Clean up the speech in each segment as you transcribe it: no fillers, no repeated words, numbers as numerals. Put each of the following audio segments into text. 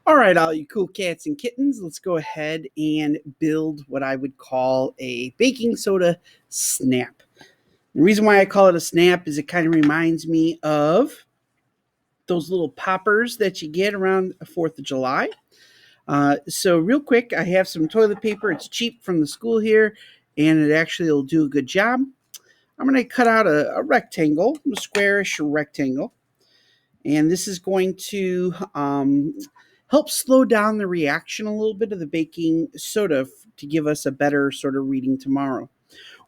All right, all you cool cats and kittens, let's go ahead and build what I would call a baking soda snap. The reason why I call it a snap is it kind of reminds me of those little poppers that you get around the 4th of July. So real quick, I have some toilet paper. It's cheap from the school here, and it actually will do a good job. I'm going to cut out a rectangle, a squarish rectangle. And this is going to help slow down the reaction a little bit of the baking soda to give us a better sort of reading tomorrow.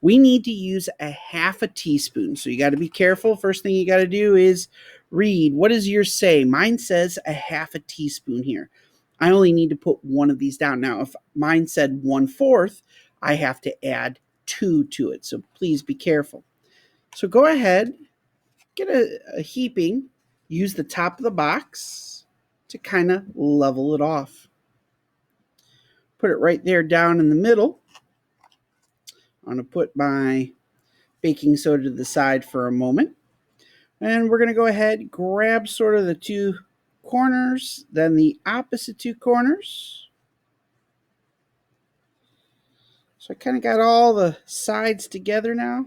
We need to use a half a teaspoon. So you got to be careful. First thing you got to do is read. What does yours say? Mine says a half a teaspoon here. I only need to put one of these down. Now, if mine said 1/4, I have to add 2 to it. So please be careful. So go ahead, get a heaping, use the top of the box to kind of level it off. Put it right there down in the middle. I'm going to put my baking soda to the side for a moment. And we're going to go ahead, grab sort of the two corners, then the opposite two corners. So I kind of got all the sides together now.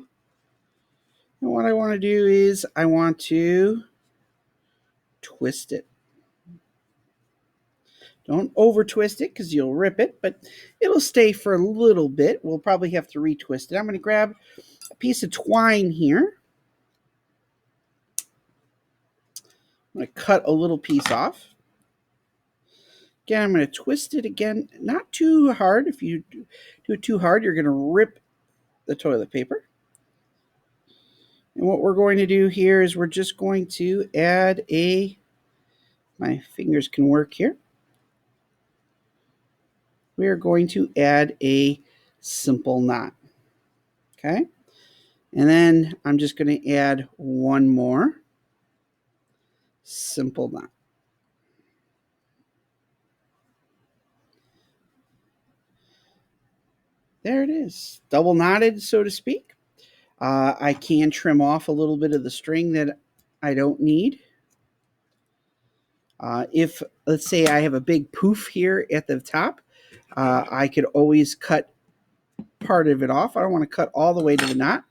And what I want to do is I want to twist it. Don't over twist it because you'll rip it, but it'll stay for a little bit. We'll probably have to retwist it. I'm going to grab a piece of twine here. I'm going to cut a little piece off. Again, I'm going to twist it again, not too hard. If you do it too hard, you're going to rip the toilet paper. And what we're going to do here is we're just going to add my fingers can work here. We are going to add a simple knot. Okay. And then I'm just going to add one more simple knot. There it is, double knotted, so to speak. I can trim off a little bit of the string that I don't need. If, let's say, I have a big poof here at the top, I could always cut part of it off. I don't want to cut all the way to the knot,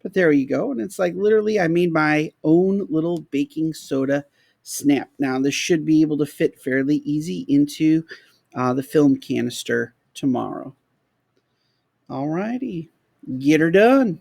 but there you go. And it's like literally I made my own little baking soda snap. Now, this should be able to fit fairly easy into the film canister tomorrow. All righty, get her done.